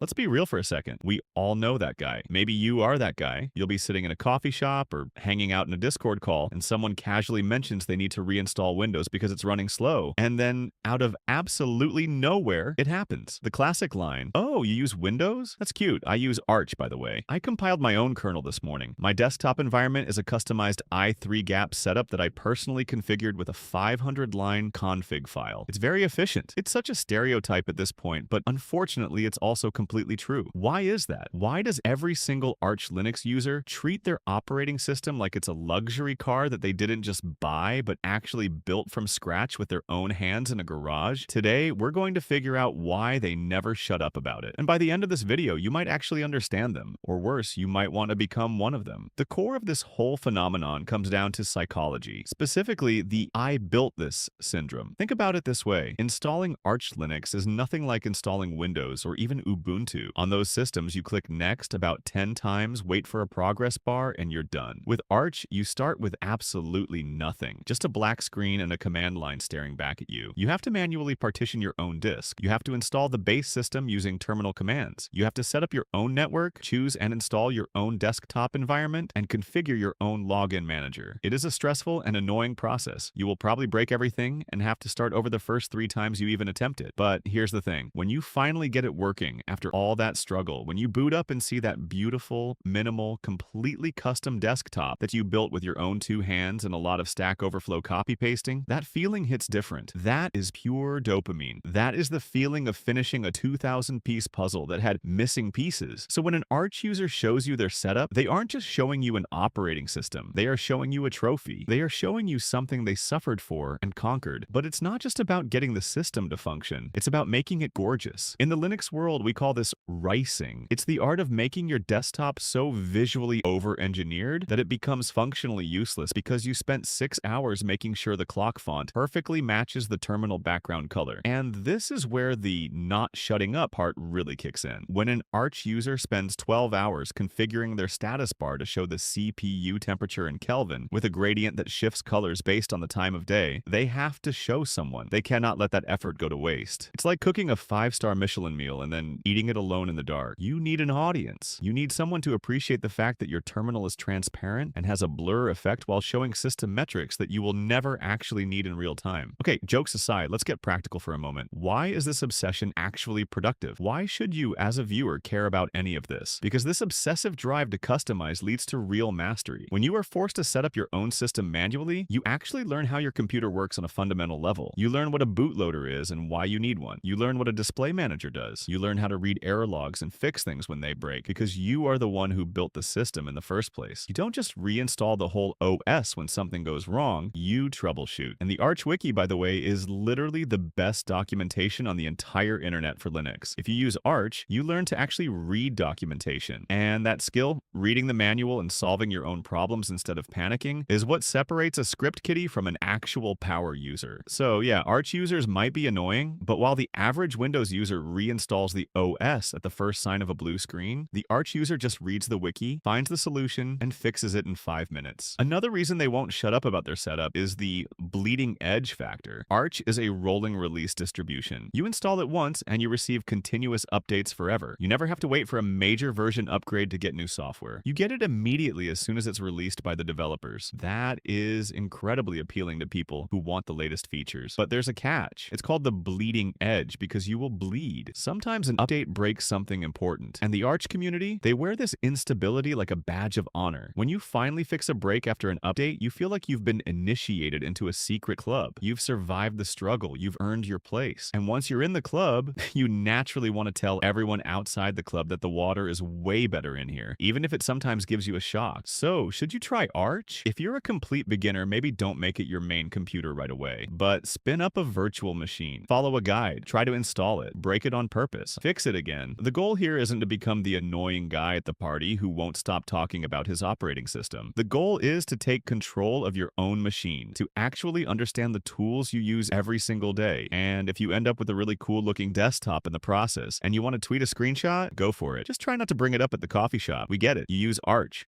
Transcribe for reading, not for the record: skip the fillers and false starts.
Let's be real for a second. We all know that guy. Maybe you are that guy. You'll be sitting in a coffee shop or hanging out in a Discord call, and someone casually mentions they need to reinstall Windows because it's running slow. And then, out of absolutely nowhere, it happens. The classic line, "Oh, you use Windows? That's cute. I use Arch, by the way." I compiled my own kernel this morning. My desktop environment is a customized i3-gap setup that I personally configured with a 500-line config file. It's very efficient. It's such a stereotype at this point, but unfortunately, it's also completely true. Why is that? Why does every single Arch Linux user treat their operating system like it's a luxury car that they didn't just buy, but actually built from scratch with their own hands in a garage? Today, we're going to figure out why they never shut up about it. And by the end of this video, you might actually understand them. Or worse, you might want to become one of them. The core of this whole phenomenon comes down to psychology, specifically the "I built this" syndrome. Think about it this way. Installing Arch Linux is nothing like installing Windows or even Ubuntu. On those systems, you click Next about 10 times, wait for a progress bar, and you're done. With Arch, you start with absolutely nothing. Just a black screen and a command line staring back at you. You have to manually partition your own disk. You have to install the base system using terminal commands. You have to set up your own network, choose and install your own desktop environment, and configure your own login manager. It is a stressful and annoying process. You will probably break everything and have to start over the first 3 times you even attempt it. But here's the thing. When you finally get it working, after all that struggle, when you boot up and see that beautiful, minimal, completely custom desktop that you built with your own 2 hands and a lot of Stack Overflow copy pasting, that feeling hits different. That is pure dopamine. That is the feeling of finishing a 2,000-piece puzzle that had missing pieces. So when an Arch user shows you their setup, they aren't just showing you an operating system. They are showing you a trophy. They are showing you something they suffered for and conquered. But it's not just about getting the system to function. It's about making it gorgeous. In the Linux world, we call this ricing. It's the art of making your desktop so visually over-engineered that it becomes functionally useless because you spent 6 hours making sure the clock font perfectly matches the terminal background color. And this is where the not shutting up part really kicks in. When an Arch user spends 12 hours configuring their status bar to show the CPU temperature in Kelvin with a gradient that shifts colors based on the time of day, they have to show someone. They cannot let that effort go to waste. It's like cooking a 5-star Michelin meal and then eating it alone in the dark. You need an audience. You need someone to appreciate the fact that your terminal is transparent and has a blur effect while showing system metrics that you will never actually need in real time. Okay, jokes aside, let's get practical for a moment. Why is this obsession actually productive? Why should you, as a viewer, care about any of this? Because this obsessive drive to customize leads to real mastery. When you are forced to set up your own system manually, you actually learn how your computer works on a fundamental level. You learn what a bootloader is and why you need one. You learn what a display manager does. You learn how to read error logs and fix things when they break because you are the one who built the system in the first place. You don't just reinstall the whole OS when something goes wrong, you troubleshoot. And the Arch Wiki, by the way, is literally the best documentation on the entire internet for Linux. If you use Arch, you learn to actually read documentation. And that skill, reading the manual and solving your own problems instead of panicking, is what separates a script kiddie from an actual power user. So yeah, Arch users might be annoying, but while the average Windows user reinstalls the OS at the first sign of a blue screen, the Arch user just reads the wiki, finds the solution, and fixes it in 5 minutes. Another reason they won't shut up about their setup is the bleeding edge factor. Arch is a rolling release distribution. You install it once and you receive continuous updates forever. You never have to wait for a major version upgrade to get new software. You get it immediately as soon as it's released by the developers. That is incredibly appealing to people who want the latest features. But there's a catch. It's called the bleeding edge because you will bleed. Sometimes an update breaks something important. And the Arch community, they wear this instability like a badge of honor. When you finally fix a break after an update, you feel like you've been initiated into a secret club. You've survived the struggle. You've earned your place. And once you're in the club, you naturally want to tell everyone outside the club that the water is way better in here, even if it sometimes gives you a shock. So, should you try Arch? If you're a complete beginner, maybe don't make it your main computer right away, but spin up a virtual machine. Follow a guide. Try to install it. Break it on purpose. Fix it again. The goal here isn't to become the annoying guy at the party who won't stop talking about his operating system. The goal is to take control of your own machine, to actually understand the tools you use every single day. And if you end up with a really cool looking desktop in the process and you want to tweet a screenshot, go for it. Just try not to bring it up at the coffee shop. We get it. You use Arch.